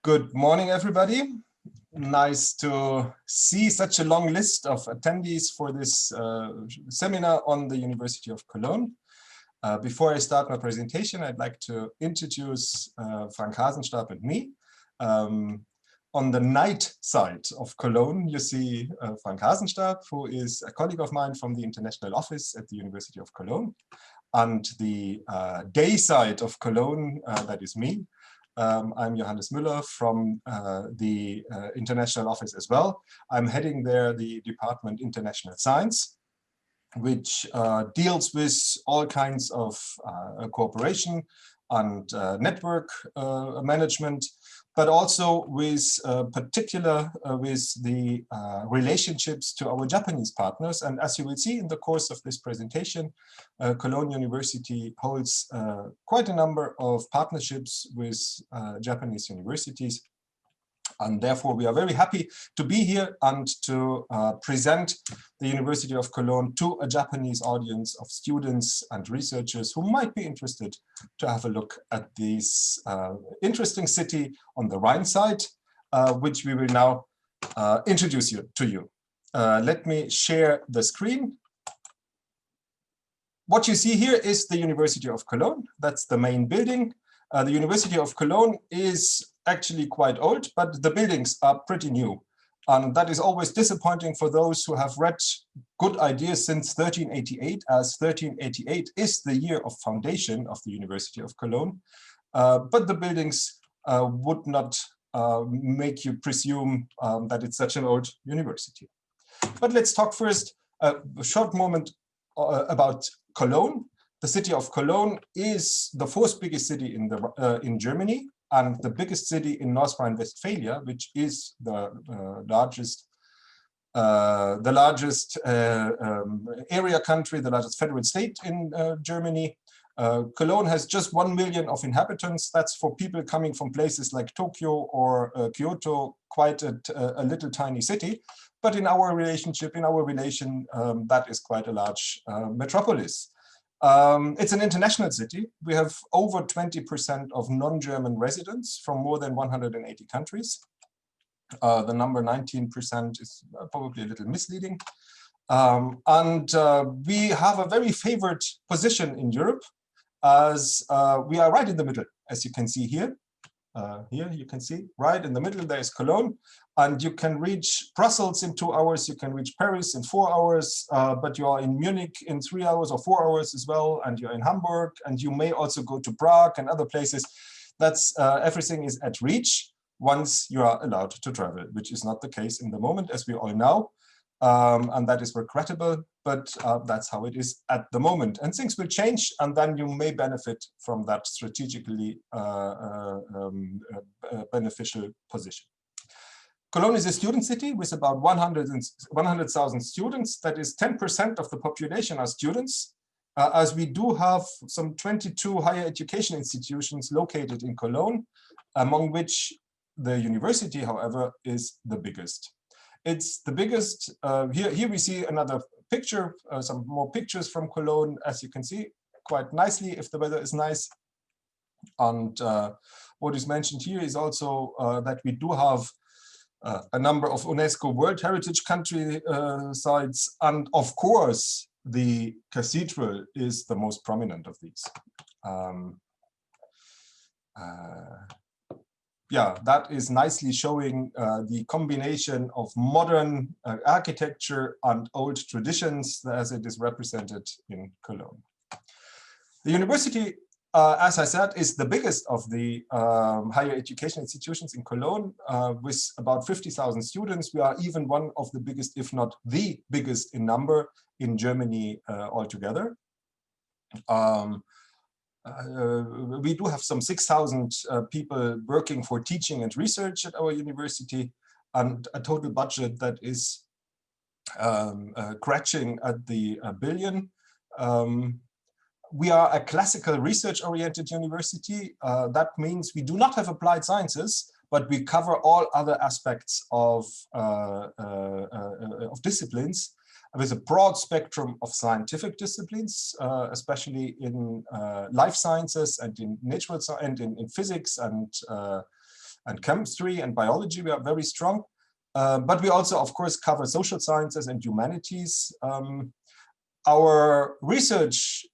Good morning, everybody. Nice to see such a long list of attendees for this seminar on the University of Cologne. Before I start my presentation, I'd like to introduce Frank Hasenstab and me. On the night side of Cologne, you see Frank Hasenstab, who is a colleague of mine from the international office at the University of Cologne. And the day side of Cologne, that is me. I'm Johannes Müller from the international office as well. I'm heading there the Department International Science, which deals with all kinds of cooperation and network management, but also with particular with the relationships to our Japanese partners. And as you will see in the course of this presentation, Cologne University holds quite a number of partnerships with Japanese universities. And therefore, we are very happy to be here and to present the University of Cologne to a Japanese audience of students and researchers who might be interested to have a look at this interesting city on the Rhine side, which we will now introduce to you. Let me share the screen. What you see here is the University of Cologne. That's the main building. The University of Cologne is actually quite old, but the buildings are pretty new. And that is always disappointing for those who have read good ideas since 1388, as 1388 is the year of foundation of the University of Cologne. But the buildings would not make you presume that it's such an old university. But let's talk first a short moment about Cologne. The city of Cologne is the fourth biggest city in Germany and the biggest city in North Rhine-Westphalia, which is the largest area country, the largest federal state in Germany. Cologne has just 1 million of inhabitants. That's for people coming from places like Tokyo or Kyoto, quite a little tiny city. But in our relation, that is quite a large metropolis. It's an international city. We have over 20% of non-German residents from more than 180 countries. The number 19% is probably a little misleading. We have a very favored position in Europe, as we are right in the middle, as you can see here. Here you can see right in the middle there is Cologne, and you can reach Brussels in 2 hours, you can reach Paris in 4 hours, but you are in Munich in 3 hours or 4 hours as well, and you're in Hamburg, and you may also go to Prague and other places. That's everything is at reach once you are allowed to travel, which is not the case in the moment, as we all know. And that is regrettable, but that's how it is at the moment. And things will change, and then you may benefit from that strategically beneficial position. Cologne is a student city with about 100,000 students. That is 10% of the population are students, as we do have some 22 higher education institutions located in Cologne, among which the university, however, is the biggest. It's the biggest. Here we see another picture, some more pictures from Cologne, as you can see quite nicely if the weather is nice. And what is mentioned here is also that we do have a number of UNESCO World Heritage Country sites. And of course, the cathedral is the most prominent of these. Yeah, that is nicely showing the combination of modern architecture and old traditions as it is represented in Cologne. The university, as I said, is the biggest of the higher education institutions in Cologne, with about 50,000 students. We are even one of the biggest, if not the biggest in number in Germany altogether. We do have some 6,000 people working for teaching and research at our university, and a total budget that is scratching at the billion. We are a classical research-oriented university. That means we do not have applied sciences, but we cover all other aspects of disciplines, with a broad spectrum of scientific disciplines, especially in life sciences and in natural science and in physics and and chemistry and biology. We are very strong. But we also, of course, cover social sciences and humanities. Our research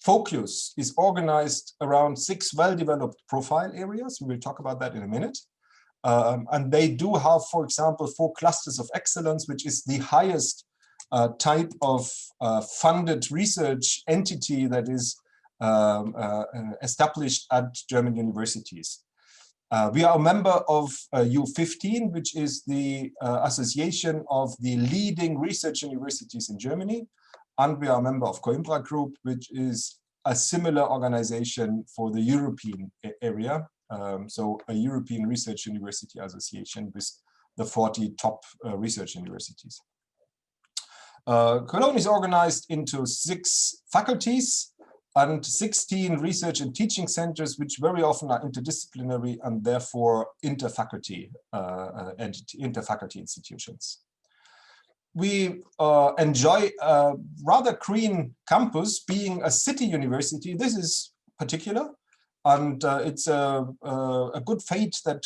focus is organized around 6 well-developed profile areas. We will talk about that in a minute. And they do have, for example, 4 clusters of excellence, which is the highest type of funded research entity that is established at German universities. We are a member of U15, which is the association of the leading research universities in Germany. And we are a member of Coimbra Group, which is a similar organization for the European area. So a European Research University Association with the 40 top research universities. Cologne is organized into 6 faculties and 16 research and teaching centers, which very often are interdisciplinary and therefore interfaculty institutions. We enjoy a rather green campus, being a city university. This is particular, and it's a good fate that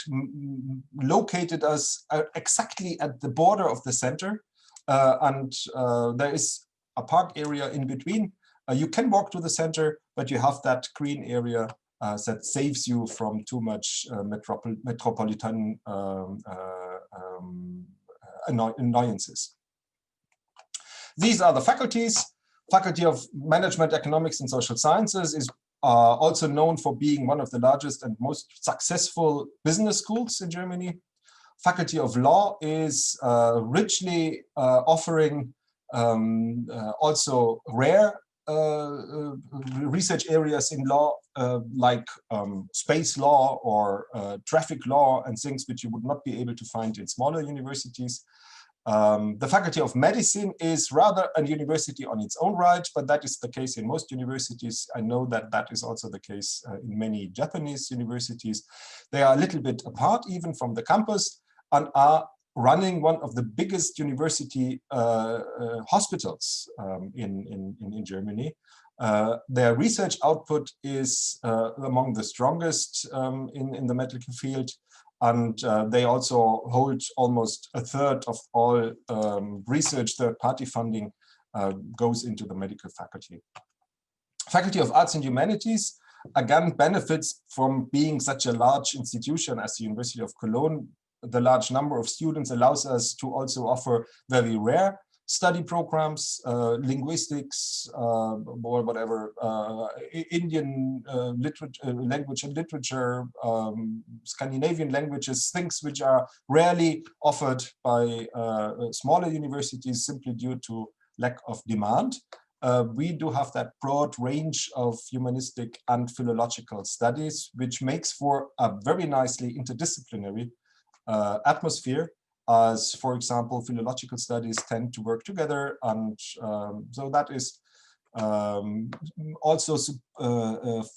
located us exactly at the border of the center, and there is a park area in between. You can walk to the center, but you have that green area that saves you from too much metropolitan annoyances. These are the faculties. Faculty of Management, Economics and Social Sciences is also known for being one of the largest and most successful business schools in Germany. Faculty of Law is richly offering also rare research areas in law, like space law or traffic law and things which you would not be able to find in smaller universities. The Faculty of Medicine is rather a university on its own right, but that is the case in most universities. I know that that is also the case in many Japanese universities. They are a little bit apart even from the campus and are running one of the biggest university hospitals in Germany. Their research output is among the strongest in the medical field, and they also hold almost a third of all research third-party funding goes into the medical faculty. Faculty of Arts and Humanities, again, benefits from being such a large institution as the University of Cologne. The large number of students allows us to also offer very rare study programs, linguistics, or whatever, Indian language and literature, Scandinavian languages, things which are rarely offered by smaller universities simply due to lack of demand. We do have that broad range of humanistic and philological studies, which makes for a very nicely interdisciplinary atmosphere, as, for example, philological studies tend to work together, and so that is also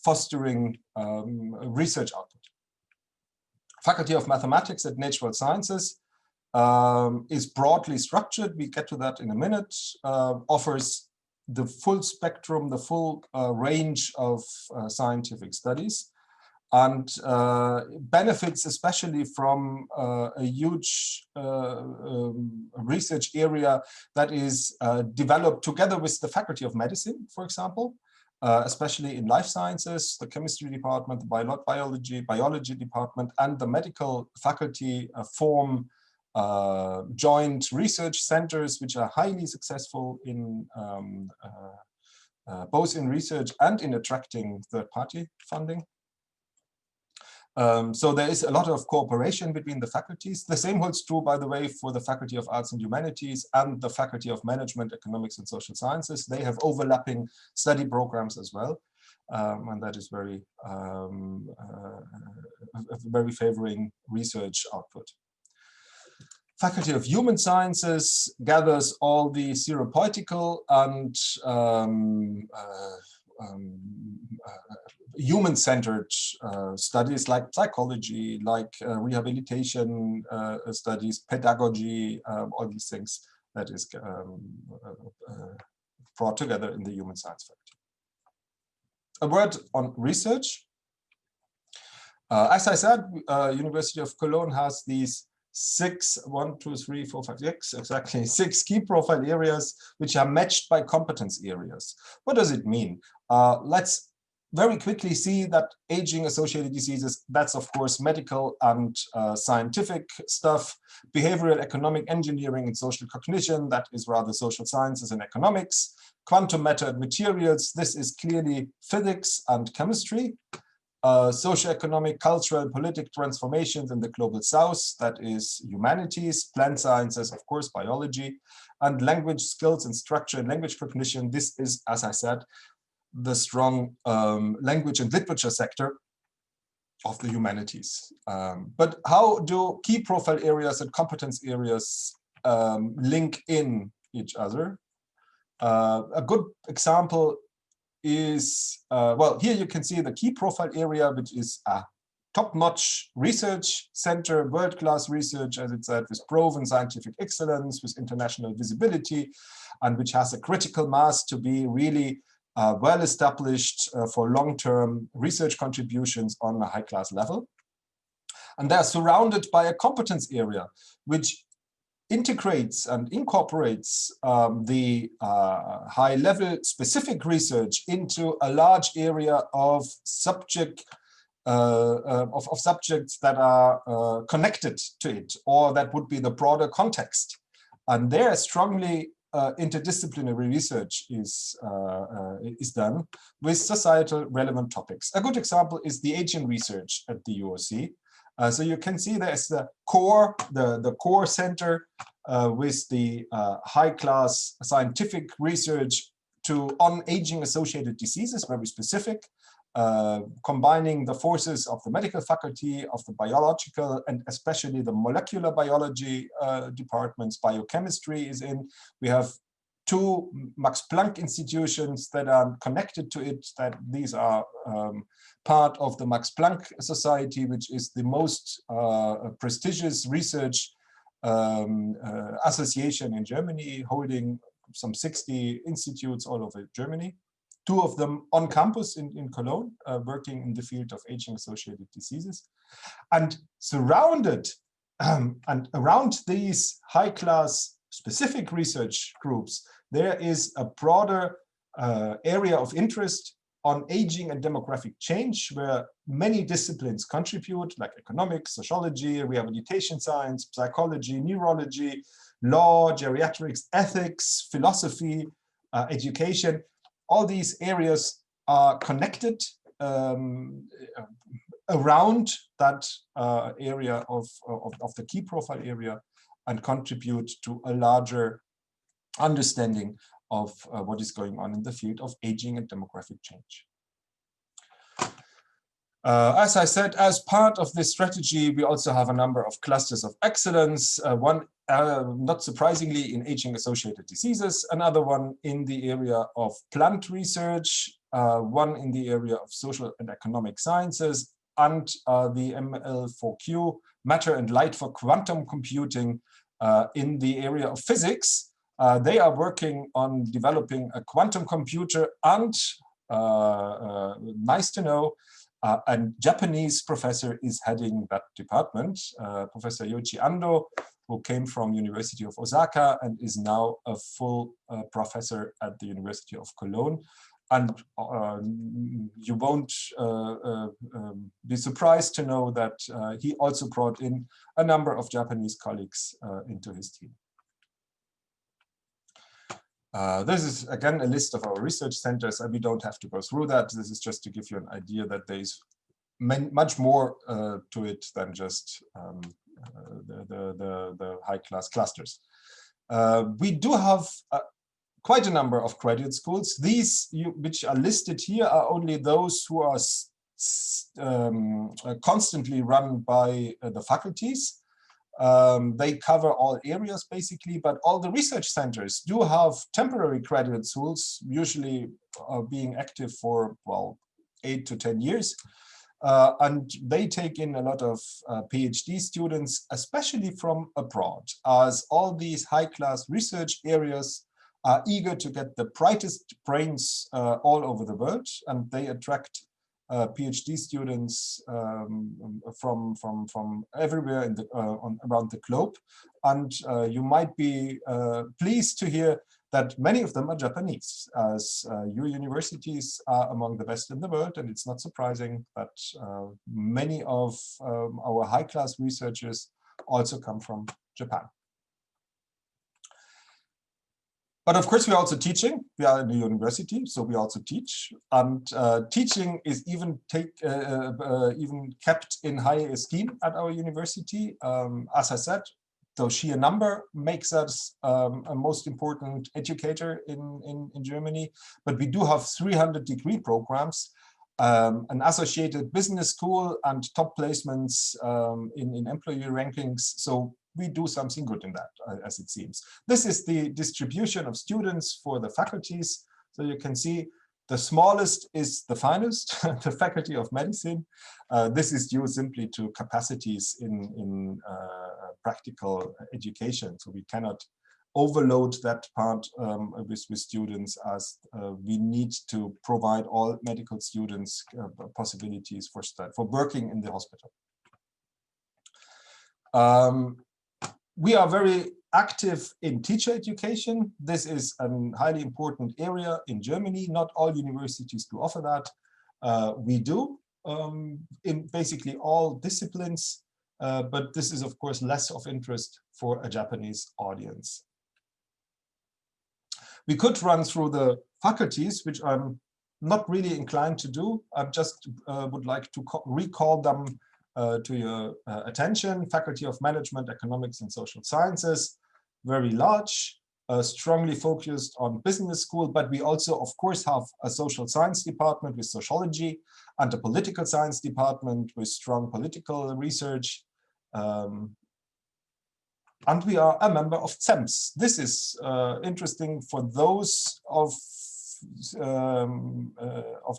fostering research output. Faculty of Mathematics and Natural Sciences is broadly structured. We get to that in a minute. Offers the full spectrum, the full range of scientific studies, and benefits especially from a huge research area that is developed together with the Faculty of Medicine, for example, especially in life sciences, the chemistry department, the biology department, and the medical faculty form joint research centers, which are highly successful in both in research and in attracting third-party funding. So there is a lot of cooperation between the faculties. The same holds true, by the way, for the Faculty of Arts and Humanities and the Faculty of Management, Economics and Social Sciences. They have overlapping study programs as well, and that is very, very favoring research output. Faculty of Human Sciences gathers all the theoretical and human-centered studies like psychology, like rehabilitation studies, pedagogy, all these things that is brought together in the Human Science Faculty. A word on research. As I said, University of Cologne has these 6 key profile areas which are matched by competence areas. What does it mean? Let's very quickly see that aging-associated diseases, that's of course medical and scientific stuff, behavioral, economic, engineering, and social cognition, that is rather social sciences and economics, quantum matter and materials, this is clearly physics and chemistry, socioeconomic, cultural, political transformations in the global south, that is humanities, plant sciences, of course, biology, and language skills and structure and language cognition, this is, as I said, the strong language and literature sector of the humanities. But how do key profile areas and competence areas link in each other? A good example is, well, here you can see the key profile area, which is a top-notch research center, world-class research, as it said, with proven scientific excellence, with international visibility, and which has a critical mass to be really well established for long-term research contributions on a high-class level. And they're surrounded by a competence area, which integrates and incorporates the high-level specific research into a large area of subject of subjects that are connected to it, or that would be the broader context. And there strongly interdisciplinary research is done with societal relevant topics. A good example is the aging research at the UOC. So you can see there's the core center with the high-class scientific research on aging-associated diseases, very specific, combining the forces of the medical faculty, of the biological, and especially the molecular biology departments. Biochemistry is in. We have 2 Max Planck institutions that are connected to it, that these are part of the Max Planck Society, which is the most prestigious research association in Germany, holding some 60 institutes all over Germany. 2 of them on campus in Cologne, working in the field of aging-associated diseases. And surrounded and around these high-class specific research groups, there is a broader area of interest on aging and demographic change, where many disciplines contribute, like economics, sociology, rehabilitation science, psychology, neurology, law, geriatrics, ethics, philosophy, education. All these areas are connected around that area of the key profile area and contribute to a larger understanding of what is going on in the field of aging and demographic change. As I said, as part of this strategy, we also have a number of clusters of excellence. One, not surprisingly, in aging-associated diseases, another one in the area of plant research, one in the area of social and economic sciences, and the ML4Q, matter and light for quantum computing, in the area of physics. They are working on developing a quantum computer, and nice to know, a Japanese professor is heading that department, Professor Yoichi Ando, who came from University of Osaka and is now a full professor at the University of Cologne. And you won't be surprised to know that he also brought in a number of Japanese colleagues into his team. This is, again, a list of our research centers, and we don't have to go through that. This is just to give you an idea that there is much more to it than just the high-class clusters. We do have quite a number of graduate schools. These which are listed here are only those who are constantly run by the faculties. They cover all areas basically, but all the research centers do have temporary graduate schools, usually being active for, well, 8 to 10 years. And they take in a lot of PhD students, especially from abroad, as all these high-class research areas are eager to get the brightest brains all over the world, and they attract PhD students from everywhere in the, around the globe. And you might be pleased to hear that many of them are Japanese, as your universities are among the best in the world, and it's not surprising that many of our high-class researchers also come from Japan. But of course, we're also teaching. We are in the university, so we also teach. And teaching is even kept in high esteem at our university. As I said, the sheer number makes us a most important educator in Germany. But we do have 300 degree programs, an associated business school, and top placements in employee rankings. So we do something good in that, as it seems. This is the distribution of students for the faculties. So you can see the smallest is the finest, the Faculty of Medicine. This is due simply to capacities in practical education. So we cannot overload that part with students, as we need to provide all medical students possibilities for working in the hospital. We are very active in teacher education. This is a highly important area in Germany. Not all universities do offer that. We do in basically all disciplines, but this is of course less of interest for a Japanese audience. We could run through the faculties, which I'm not really inclined to do. I just would like to recall them to your attention. Faculty of Management, Economics and Social Sciences, very large, strongly focused on business school, but we also of course have a social science department with sociology and a political science department with strong political research. And we are a member of CEMS. This is interesting for those of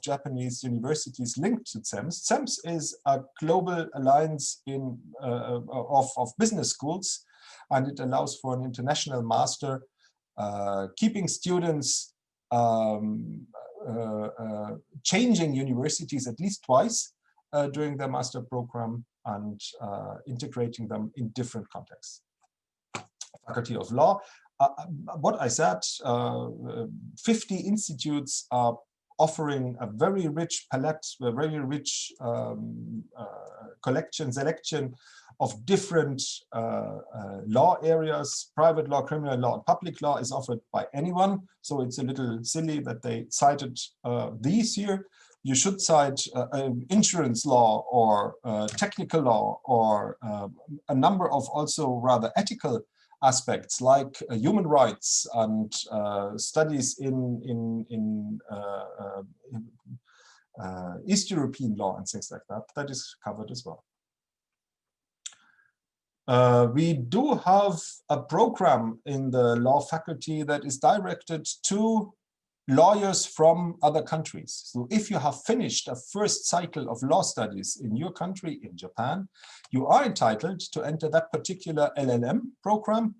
Japanese universities linked to CEMS. CEMS is a global alliance of business schools, and it allows for an international master, keeping students changing universities at least twice during their master program and integrating them in different contexts. Faculty of Law. What I said, 50 institutes are offering a very rich palette, a very rich selection of different law areas. Private law, criminal law, and public law is offered by anyone. So it's a little silly that they cited these here. You should cite insurance law or technical law, or a number of also rather ethical aspects like human rights and studies in East European law and things like that. That is covered as well. We do have a program in the law faculty that is directed to lawyers from other countries. So if you have finished a first cycle of law studies in your country, in Japan, you are entitled to enter that particular LLM program,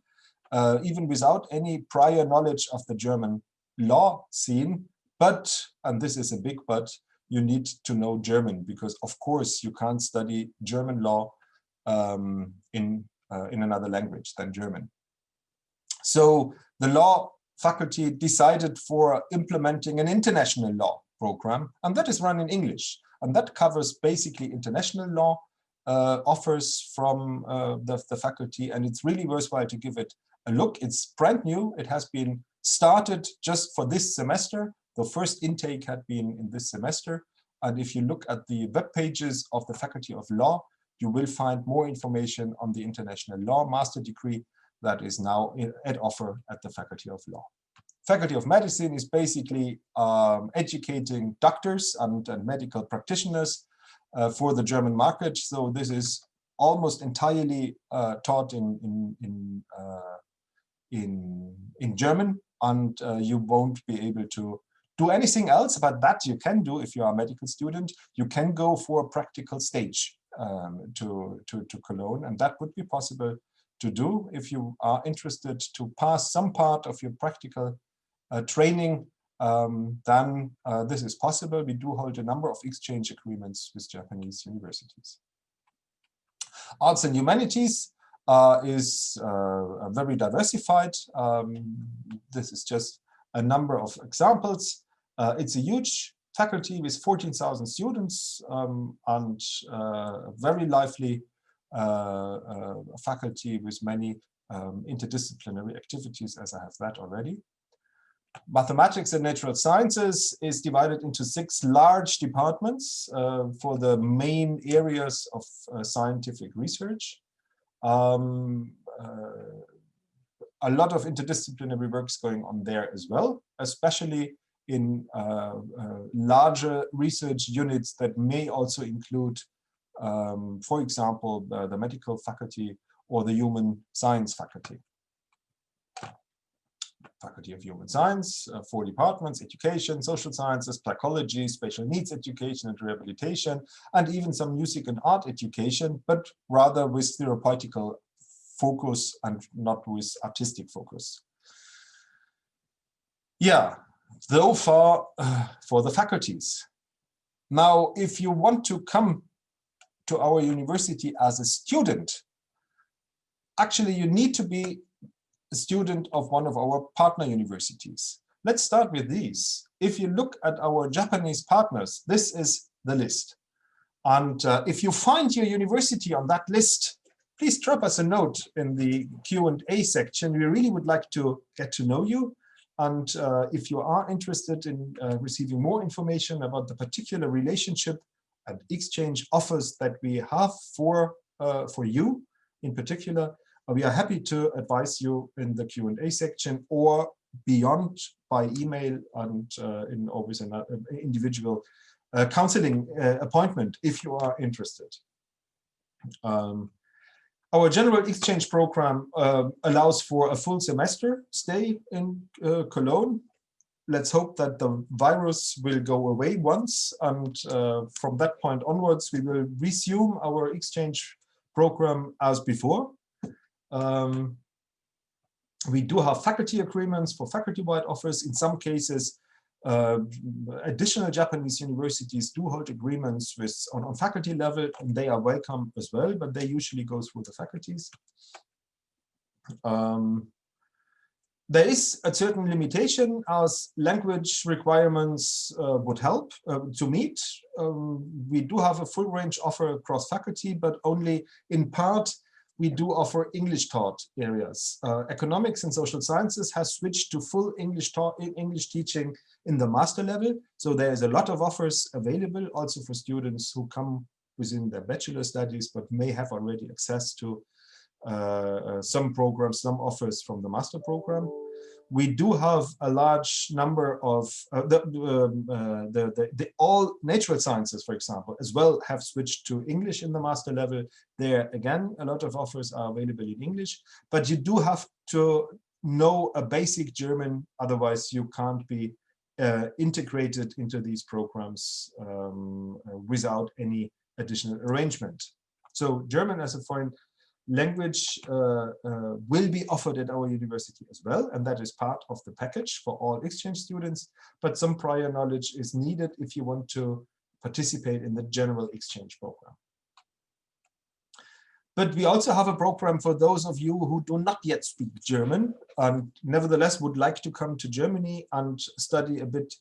even without any prior knowledge of the German law scene. But, and this is a big but, you need to know German, because of course you can't study German law in another language than German. So the law faculty decided for implementing an international law program, and that is run in English, and that covers basically international law offers from the faculty, and it's really worthwhile to give it a look. It's brand new. It has been started just for this semester. The first intake had been in this semester, and if you look at the web pages of the Faculty of Law, you will find more information on the international law master degree that is now at offer at the Faculty of Law. Faculty of Medicine is basically educating doctors and medical practitioners for the German market. So this is almost entirely taught in German, and you won't be able to do anything else. But that you can do if you are a medical student. You can go for a practical stage to Cologne, and that would be possible to do if you are interested to pass some part of your practical training then this is possible. We do hold a number of exchange agreements with Japanese universities. Arts and humanities is very diversified. This is just a number of examples. It's a huge faculty with 14,000 students and very lively faculty with many interdisciplinary activities, as I have that already. Mathematics and natural sciences is divided into 6 large departments for the main areas of scientific research. A lot of interdisciplinary works going on there as well, especially in larger research units that may also include, for example, the medical faculty or the human science faculty. Faculty of Human Science, 4 departments: education, social sciences, psychology, special needs education and rehabilitation, and even some music and art education, but rather with therapeutical focus and not with artistic focus. Yeah, so far for the faculties. Now, if you want to come to our university as a student, actually you need to be a student of one of our partner universities. Let's start with these. If you look at our Japanese partners, this is the list. And if you find your university on that list, please drop us a note in the Q&A section. We really would like to get to know you. And if you are interested in receiving more information about the particular relationship and exchange offers that we have for you in particular, we are happy to advise you in the Q&A section or beyond by email and in always an individual counseling appointment if you are interested. Our general exchange program allows for a full semester stay in Cologne. Let's hope that the virus will go away once, and from that point onwards, we will resume our exchange program as before. We do have faculty agreements for faculty-wide offers. In some cases, additional Japanese universities do hold agreements with on faculty level, and they are welcome as well, but they usually go through the faculties. There is a certain limitation as language requirements would help to meet. We do have a full range offer across faculty, but only in part. We do offer English taught areas. Economics and social sciences has switched to full English teaching in the master level. So there is a lot of offers available also for students who come within their bachelor studies, but may have already access to some programs, some offers from the master program. We do have a large number of all natural sciences, for example, as well have switched to English in the master level. There again, a lot of offers are available in English, but you do have to know a basic German, otherwise you can't be integrated into these programs without any additional arrangement. So German as a foreign language will be offered at our university as well, and that is part of the package for all exchange students, but some prior knowledge is needed if you want to participate in the general exchange program. But we also have a program for those of you who do not yet speak German and nevertheless would like to come to Germany and study a bit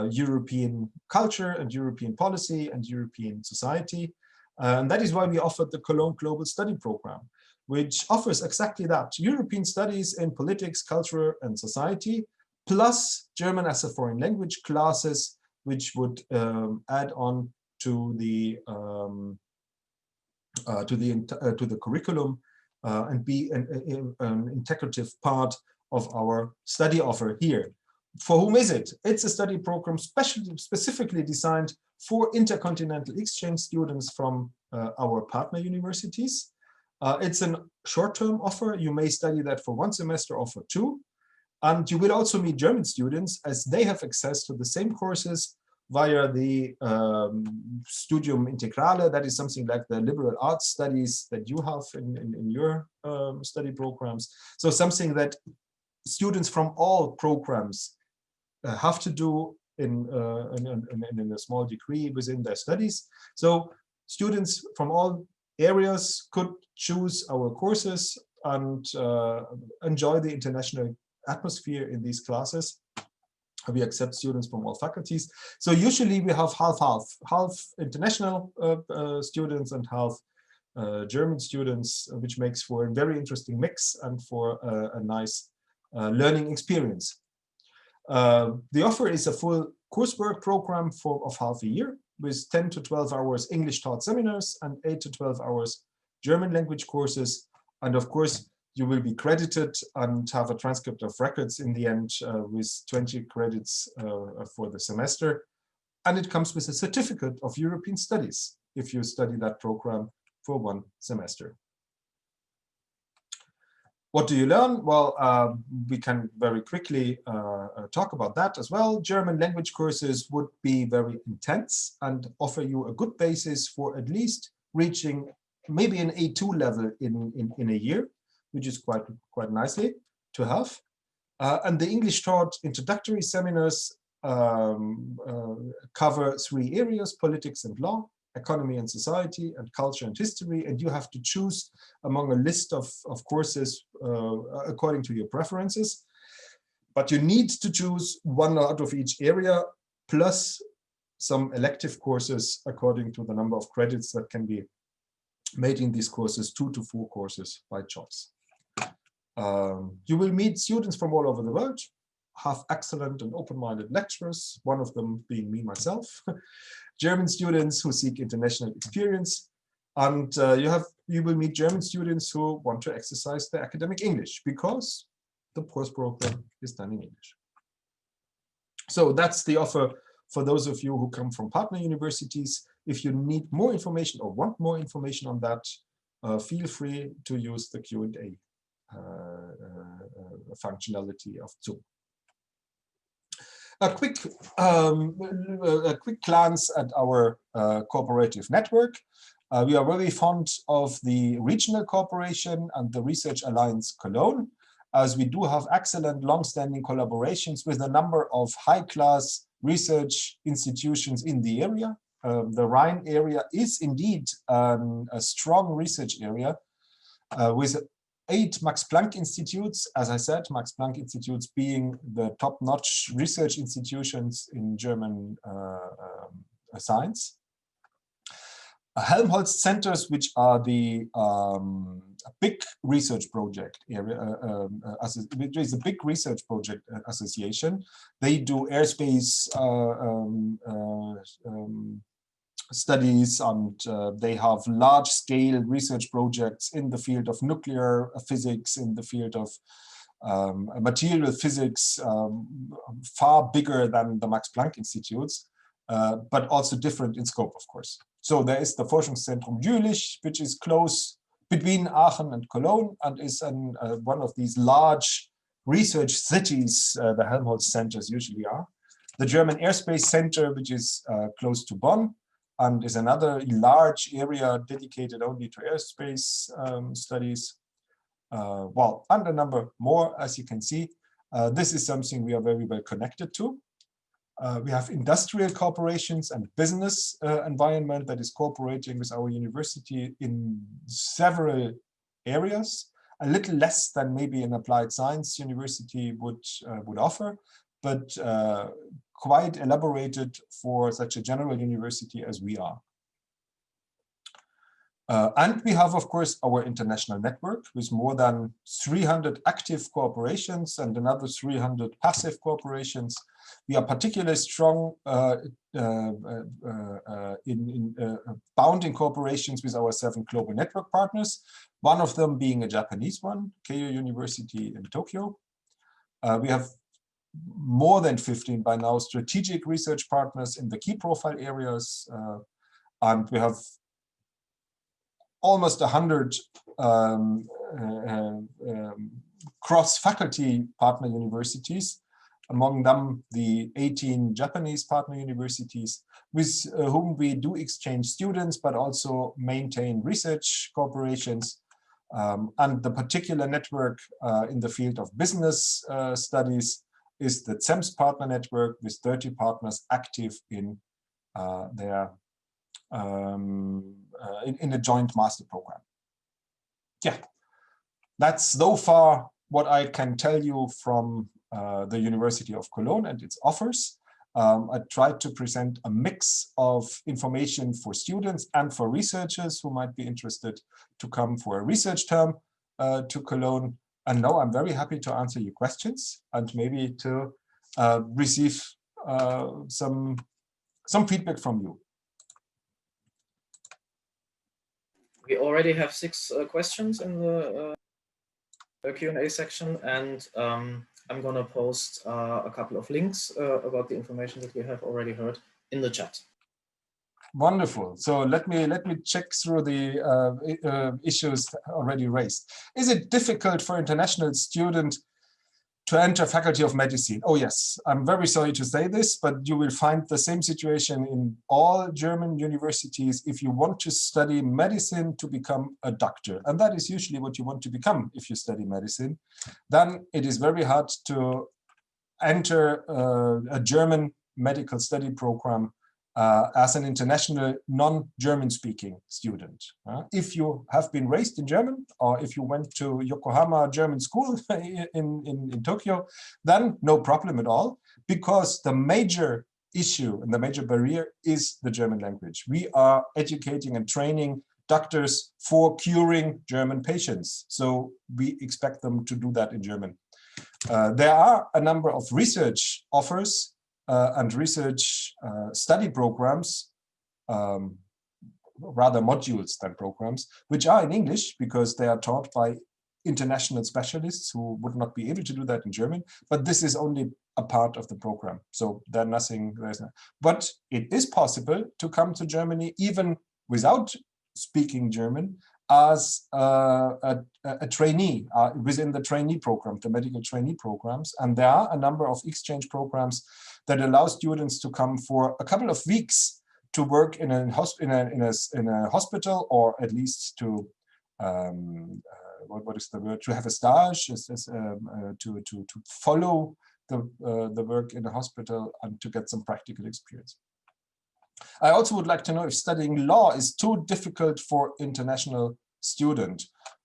European culture and European policy and European society. And that is why we offered the Cologne Global Study Program, which offers exactly that: European studies in politics, culture, and society, plus German as a foreign language classes, which would add on to the curriculum and be an integrative part of our study offer here. For whom is it? It's a study program specifically designed for intercontinental exchange students from our partner universities. It's a short-term offer. You may study that for 1 semester or for 2. And you will also meet German students as they have access to the same courses via the Studium Integrale. That is something like the liberal arts studies that you have in your study programs. So something that students from all programs have to do in a small degree within their studies. So students from all areas could choose our courses and enjoy the international atmosphere in these classes. We accept students from all faculties. So usually we have half international students and half German students, which makes for a very interesting mix and for a nice learning experience. The offer is a full coursework program of half a year with 10 to 12 hours English taught seminars and 8 to 12 hours German language courses. And of course, you will be credited and have a transcript of records in the end with 20 credits for the semester. And it comes with a certificate of European studies if you study that program for 1 semester. What do you learn? Well, we can very quickly talk about that as well. German language courses would be very intense and offer you a good basis for at least reaching maybe an A2 level in a year, which is quite nicely to have. And the English taught introductory seminars cover 3 areas: politics and law, economy and society, and culture and history. And you have to choose among a list of courses according to your preferences. But you need to choose 1 out of each area, plus some elective courses according to the number of credits that can be made in these courses, 2 to 4 courses by choice. You will meet students from all over the world, have excellent and open-minded lecturers, one of them being me myself, German students who seek international experience, and you will meet German students who want to exercise their academic English because the course program is done in English. So that's the offer for those of you who come from partner universities. If you need more information or want more information on that, feel free to use the Q&A functionality of Zoom. A quick glance at our cooperative network. We are very fond of the regional cooperation and the Research Alliance Cologne, as we do have excellent long-standing collaborations with a number of high-class research institutions in the area. The Rhine area is indeed a strong research area with 8 Max Planck institutes. As I said, Max Planck institutes being the top-notch research institutions in German science. Helmholtz Centers, which are the big research project area, which is a big research project association. They do airspace studies, and they have large-scale research projects in the field of nuclear physics, in the field of material physics, far bigger than the Max Planck Institutes, but also different in scope, of course. So there is the Forschungszentrum Jülich, which is close between Aachen and Cologne, and is one of these large research cities the Helmholtz Centers usually are. The German Airspace Center, which is close to Bonn, and is another large area dedicated only to airspace studies. Well, and a number more, as you can see. This is something we are very well connected to. We have industrial corporations and business environment that is cooperating with our university in several areas, a little less than maybe an applied science university would offer, but quite elaborated for such a general university as we are. And we have, of course, our international network with more than 300 active cooperations and another 300 passive cooperations. We are particularly strong bounding cooperations with our 7 global network partners, one of them being a Japanese one, Keio University in Tokyo. We have more than 15 by now strategic research partners in the key profile areas, and we have almost 100 cross-faculty partner universities, among them the 18 Japanese partner universities, with whom we do exchange students, but also maintain research cooperations. And the particular network in the field of business studies is the CEMS partner network with 30 partners active in in a joint master program. Yeah, that's so far what I can tell you from the University of Cologne and its offers. I tried to present a mix of information for students and for researchers who might be interested to come for a research term to Cologne. And now I'm very happy to answer your questions and maybe to receive some feedback from you. We already have 6 questions in the Q&A section, and I'm going to post a couple of links about the information that we have already heard in the chat. Wonderful. So let me check through the issues already raised. Is it difficult for international students to enter Faculty of Medicine? Oh yes, I'm very sorry to say this, but you will find the same situation in all German universities if you want to study medicine to become a doctor. And that is usually what you want to become if you study medicine. Then it is very hard to enter a German medical study program as an international non-German speaking student. If you have been raised in German, or if you went to Yokohama German school in Tokyo, then no problem at all, because the major issue and the major barrier is the German language. We are educating and training doctors for curing German patients, so we expect them to do that in German. There are a number of research offers and research study programs, rather modules than programs, which are in English because they are taught by international specialists who would not be able to do that in German, but this is only a part of the program. So but it is possible to come to Germany even without speaking German as a trainee within the trainee program, the medical trainee programs. And there are a number of exchange programs that allow students to come for a couple of weeks to work in a hospital, or at least to what is the word? To have a stage, to follow the work in a hospital and to get some practical experience. I also would like to know if studying law is too difficult for international student.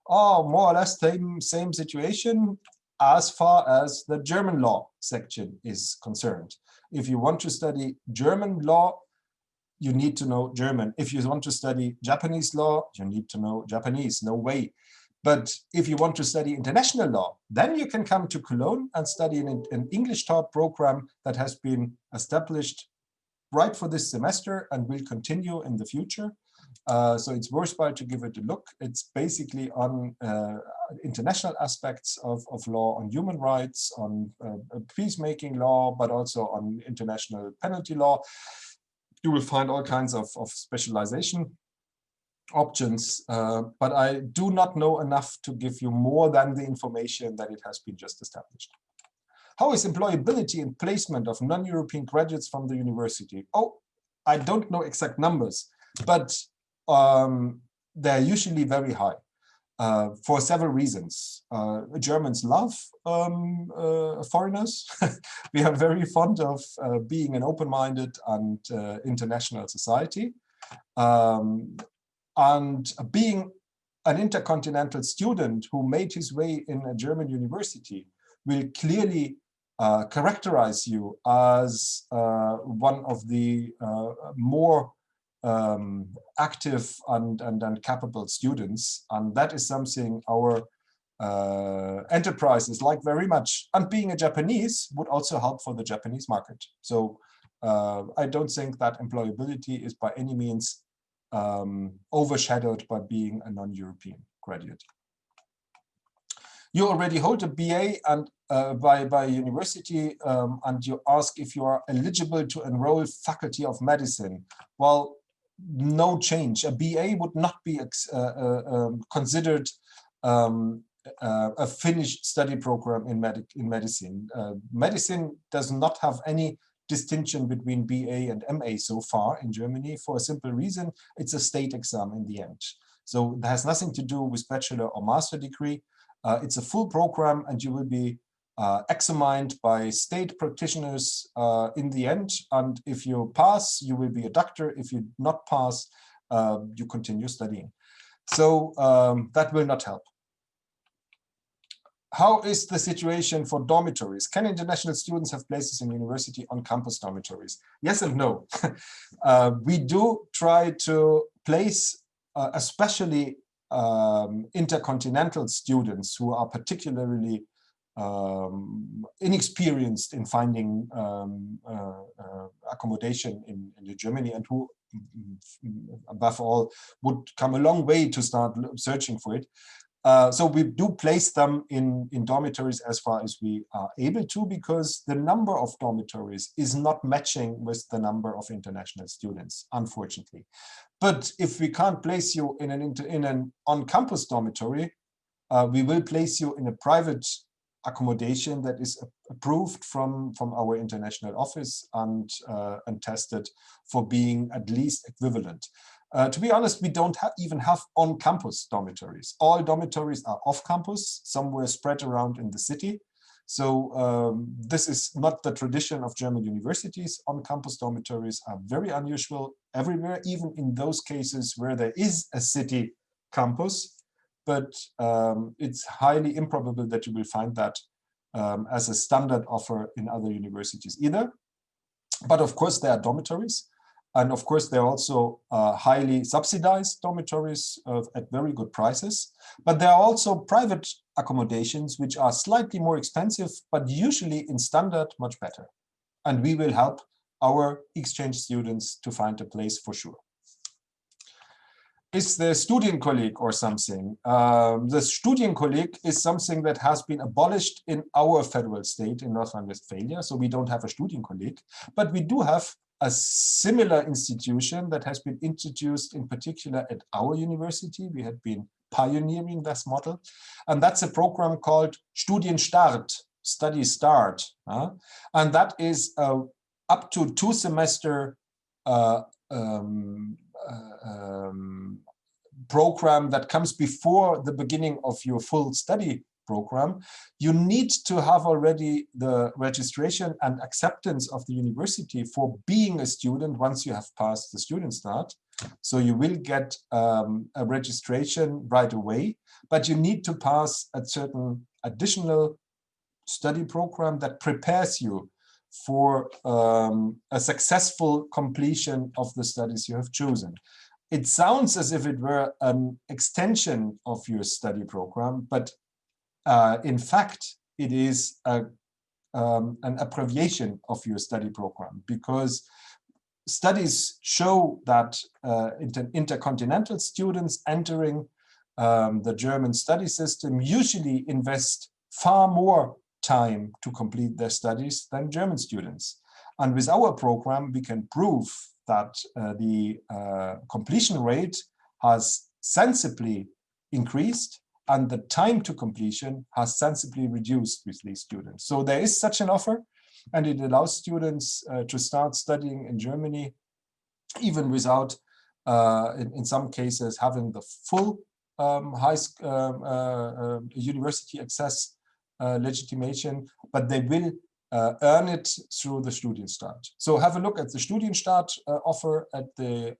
Oh, more or less same situation as far as the German law section is concerned. If you want to study German law, you need to know German. If you want to study Japanese law, you need to know Japanese, no way. But if you want to study international law, then you can come to Cologne and study an English taught program that has been established right for this semester and will continue in the future. So it's worthwhile to give it a look. It's basically on international aspects of law, on human rights, on peacemaking law, but also on international penalty law. You will find all kinds of specialization options, but I do not know enough to give you more than the information that it has been just established. How is employability and placement of non-European graduates from the university? Oh, I don't know exact numbers, but they're usually very high for several reasons. Germans love foreigners. We are very fond of being an open-minded and international society. And being an intercontinental student who made his way in a German university will clearly characterize you as one of the more active and capable students. And that is something our enterprises like very much. And being a Japanese would also help for the Japanese market. So I don't think that employability is by any means overshadowed by being a non-European graduate. You already hold a BA and by university, and you ask if you are eligible to enroll Faculty of Medicine. Well, no change. A BA would not be considered a finished study program in medicine. Medicine does not have any distinction between BA and MA so far in Germany for a simple reason. It's a state exam in the end. So it has nothing to do with bachelor or master degree. It's a full program, and you will be examined by state practitioners in the end. And if you pass, you will be a doctor. If you not pass, you continue studying. So that will not help. How is the situation for dormitories? Can international students have places in university on-campus dormitories? Yes and no. We do try to place especially intercontinental students who are particularly inexperienced in finding accommodation in Germany, and who above all would come a long way to start searching for it. So we do place them in dormitories as far as we are able to, because the number of dormitories is not matching with the number of international students, unfortunately. But if we can't place you in an on-campus dormitory, we will place you in a private accommodation that is approved from our international office and tested for being at least equivalent. To be honest, we don't even have on-campus dormitories. All dormitories are off-campus, somewhere spread around in the city. So this is not the tradition of German universities. On-campus dormitories are very unusual everywhere, even in those cases where there is a city campus. But it's highly improbable that you will find that as a standard offer in other universities either. But of course, there are dormitories. And of course, there are also highly subsidized dormitories at very good prices. But there are also private accommodations, which are slightly more expensive, but usually in standard much better. And we will help our exchange students to find a place for sure. Is the Studienkolleg or something? The Studienkolleg is something that has been abolished in our federal state in North Rhine-Westphalia. So we don't have a Studienkolleg, but we do have a similar institution that has been introduced in particular at our university. We had been pioneering this model. And that's a program called Studienstart, Study Start. And that is up to 2 semester program that comes before the beginning of your full study program. You need to have already the registration and acceptance of the university for being a student once you have passed the student start. So you will get a registration right away, but you need to pass a certain additional study program that prepares you for a successful completion of the studies you have chosen. It sounds as if it were an extension of your study program, but in fact, it is an abbreviation of your study program, because studies show that intercontinental students entering the German study system usually invest far more time to complete their studies than German students. And with our program, we can prove that the completion rate has sensibly increased and the time to completion has sensibly reduced with these students. So there is such an offer, and it allows students to start studying in Germany, even without, in some cases, having the full university access legitimation, but they will earn it through the Studienstart. So have a look at the Studienstart offer at the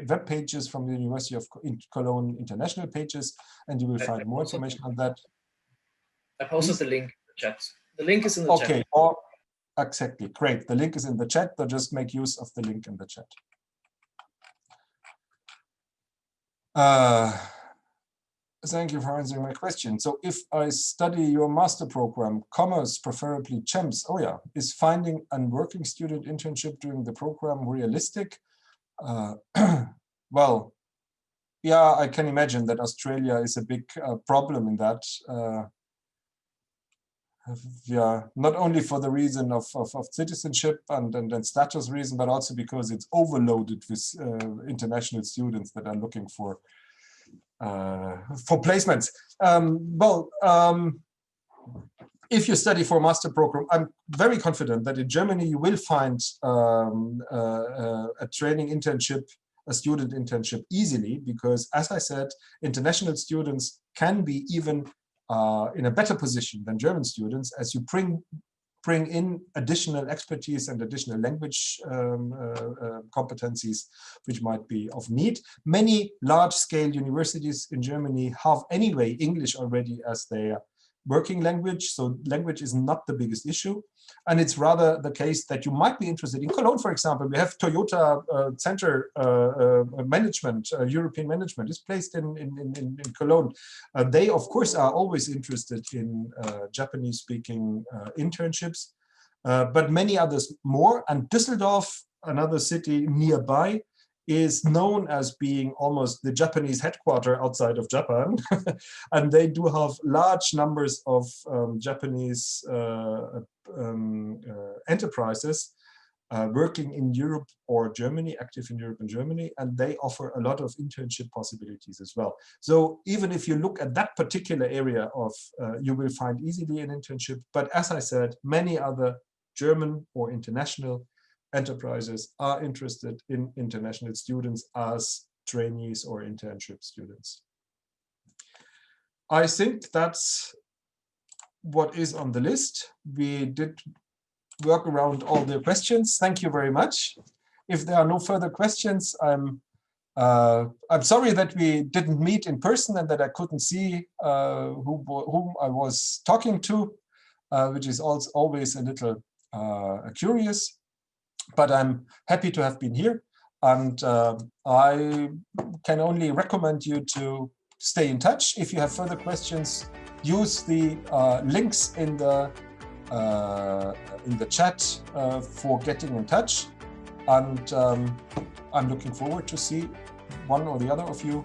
web pages from the University of Cologne international pages, and you will find more information on that. I posted the link in the chat. The link is in the chat. Okay, exactly, great. The link is in the chat, so just make use of the link in the chat. Thank you for answering my question. So if I study your master program, commerce, preferably GEMS, oh yeah, is finding a working student internship during the program realistic? Well, yeah, I can imagine that Australia is a big problem in that. Yeah, not only for the reason of citizenship and status reason, but also because it's overloaded with international students that are looking for placements. If you study for a master program, I'm very confident that in Germany you will find a training internship, a student internship easily, because as I said, international students can be even in a better position than German students, as you bring in additional expertise and additional language competencies which might be of need. Many large-scale universities in Germany have anyway English already as their working language, so language is not the biggest issue. And it's rather the case that you might be interested. In Cologne, for example, we have Toyota Center management, European management is placed in Cologne. They, of course, are always interested in Japanese-speaking internships, but many others more. And Düsseldorf, another city nearby, is known as being almost the Japanese headquarters outside of Japan. And they do have large numbers of Japanese enterprises working in Europe or Germany, active in Europe and Germany, and they offer a lot of internship possibilities as well. So even if you look at that particular area of, you will find easily an internship, but as I said, many other German or international enterprises are interested in international students as trainees or internship students. I think that's what is on the list. We did work around all the questions. Thank you very much. If there are no further questions, I'm sorry that we didn't meet in person and that I couldn't see whom I was talking to, which is also always a little curious. But I'm happy to have been here, and I can only recommend you to stay in touch. If you have further questions, use the links in the chat for getting in touch. And I'm looking forward to see one or the other of you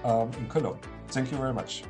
in Cologne. Thank you very much.